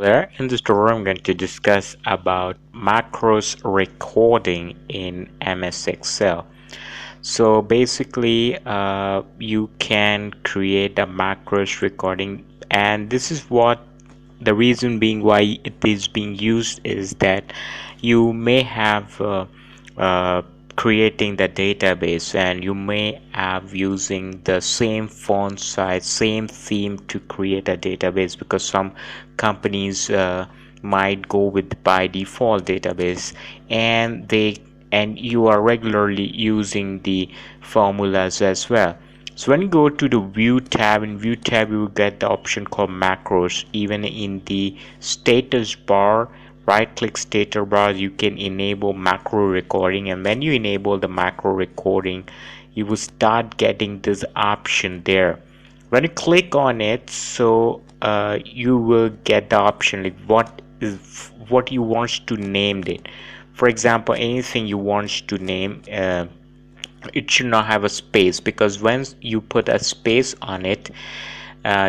There, in this tutorial, I'm going to discuss about macros recording in MS Excel. So basically, you can create a macros recording, and this is what the reason being why it is being used is that you may have uh, creating the database, and you may have using the same font size, same theme to create a database, because some companies might go with by default database, and you are regularly using the formulas as well. So when you go to the view tab, in view tab you will get the option called macros. Even in the status bar, right click status bar, you can enable macro recording, and when you enable the macro recording you will start getting this option there. When you click on it, so you will get the option like what you want to name it. For example, anything you want to name, it should not have a space, because once you put a space on it,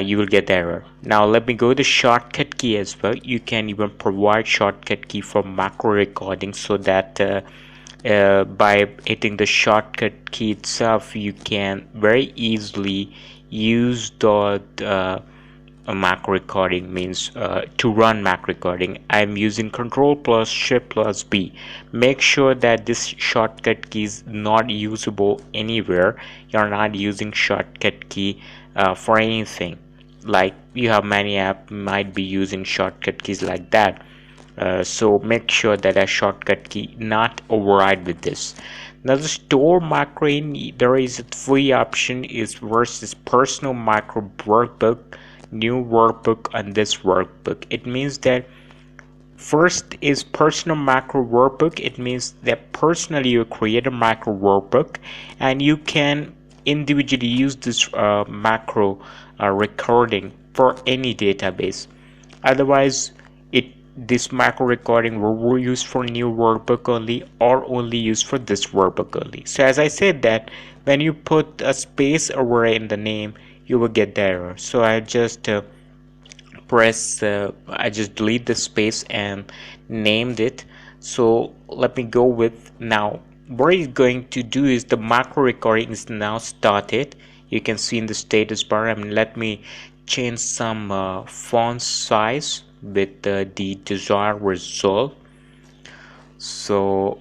you will get the error. Now let me go to the shortcut key as well. You can even provide shortcut key for macro recording, so that by hitting the shortcut key itself you can very easily use the macro recording, means to run macro recording. I'm using Control plus Shift plus B. Make sure that this shortcut key is not usable anywhere. You're not using shortcut key for anything. Like you have many apps might be using shortcut keys like that. So make sure that a shortcut key not override with this. Now the store macro in, there is a free option is versus personal macro workbook, new workbook, and this workbook. It means that first is personal macro workbook. It means that personally you create a macro workbook, and you can individually use this macro recording for any database. Otherwise, this macro recording will use for new workbook only, or only use for this workbook only. So as I said that when you put a space array in the name, you will get the error. So I just I just delete the space and named it. So let me go with now. What it's going to do is the macro recording is now started. You can see in the status bar. Let me change some font size with the desired result. So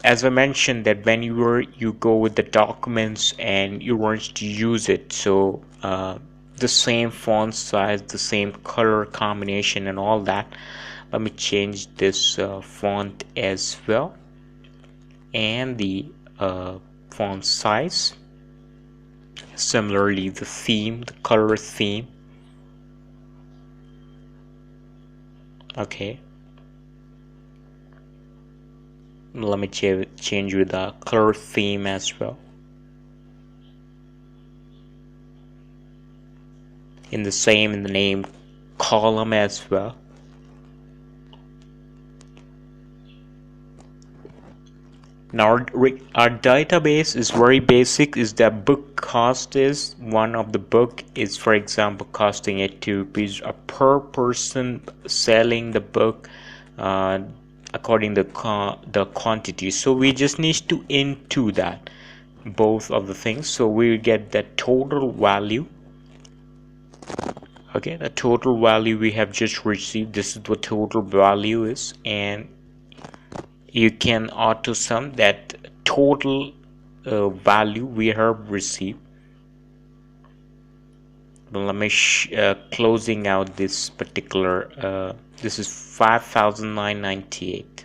as I mentioned that when you go with the documents and you want to use it, so the same font size, the same color combination and all that. Let me change this font as well, and the font size. Similarly, the theme, the color theme. Okay, let me change with the color theme as well. In the name column as well. Now our database is very basic. Is that book cost is one of the book is, for example, costing ₹2 per person selling the book according to the quantity. So we just need to into that both of the things, so we get the total value. Okay, the total value we have just received, this is what total value is, and you can auto sum that total value we have received. But let me closing out this particular this is 5,998.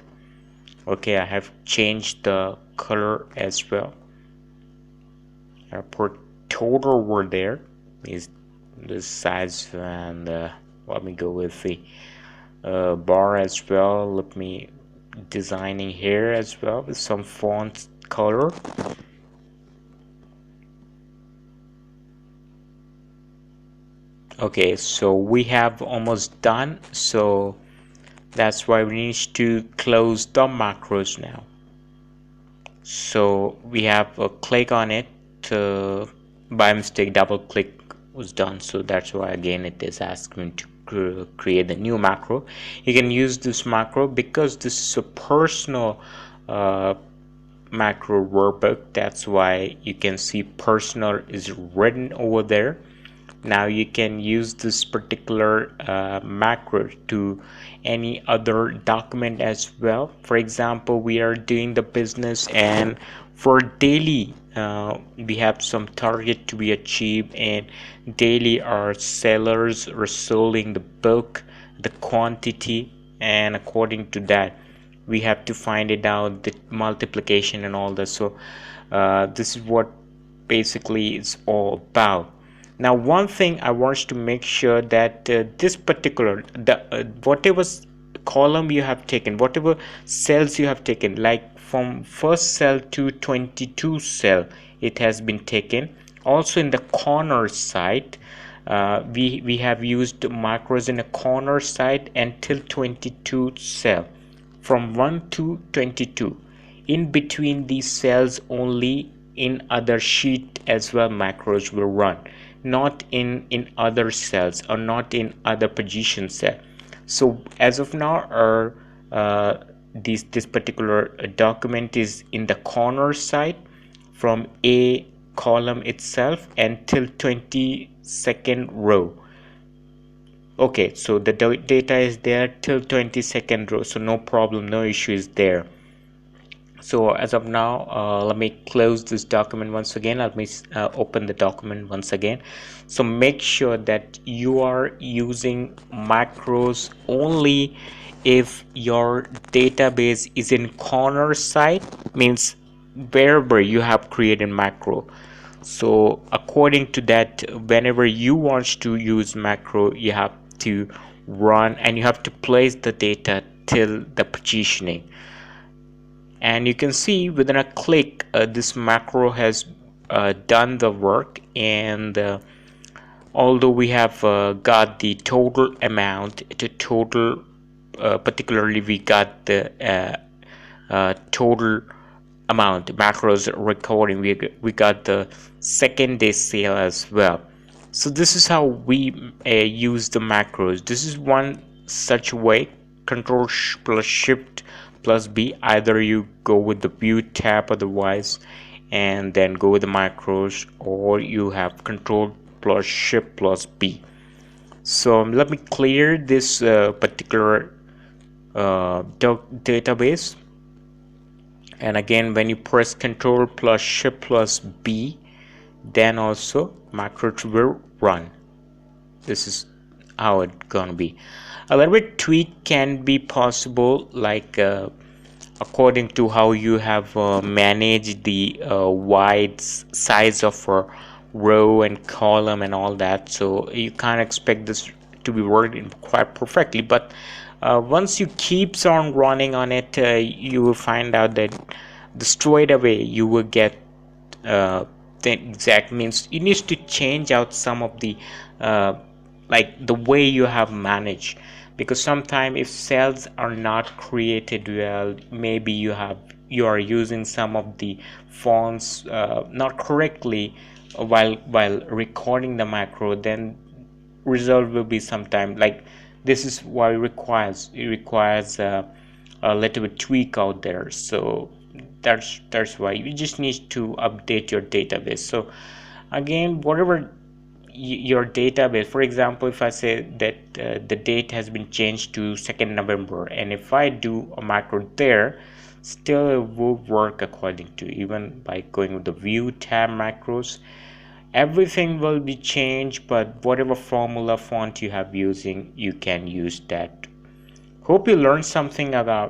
okay, I have changed the color as well. I put total over there is the size, and let me go with the bar as well. Let me designing here as well with some font color. Okay, so we have almost done, so that's why we need to close the macros now. So we have a click on it, by mistake double click was done, so that's why again it is asking me to create a new macro, you can use this macro. Because this is a personal macro workbook, that's why you can see personal is written over there. Now you can use this particular macro to any other document as well. For example, we are doing the business, and for daily we have some target to be achieved, and daily our sellers are selling the book, the quantity, and according to that we have to find it out, the multiplication and all this. So this is what basically it's all about. Now one thing I want to make sure that this particular whatever column you have taken, whatever cells you have taken, like from first cell to 22 cell, it has been taken. Also in the corner side, we have used macros in a corner side until 22 cell, from 1 to 22. In between these cells only, in other sheet as well macros will run, not in other cells or not in other position cell. So as of now our this particular document is in the corner side from A column itself until 22nd row. Okay, so the data is there till 22nd row, so no problem, no issue is there. So as of now, let me close this document once again. Let me open the document once again. So make sure that you are using macros only if your database is in corner side, means wherever you have created macro. So according to that, whenever you want to use macro, you have to run and you have to place the data till the positioning. And you can see within a click this macro has done the work. And although we have got the total amount to total, particularly we got the total amount macros recording, we got the second day sale as well. So this is how we use the macros. This is one such way. Control plus shift plus B, either you go with the view tab otherwise and then go with the macros, or you have control plus shift plus B. So let me clear this particular database. And again, when you press control plus shift plus B, then also macros will run. This is how it's gonna be. A little bit tweak can be possible, like according to how you have managed the wide size of a row and column and all that. So you can't expect this to be working quite perfectly, but once you keeps on running on it, you will find out that the straight away you will get the exact, means you need to change out some of the like the way you have managed. Because sometimes if cells are not created well, maybe you are using some of the fonts not correctly while recording the macro, then result will be sometime like this is why it requires a little bit tweak out there. So that's why you just need to update your database. So again, whatever your database, for example, if I say that the date has been changed to 2nd November, and if I do a macro there, still it will work according to, even by going with the view tab macros, everything will be changed, but whatever formula font you have using, you can use that. Hope you learned something about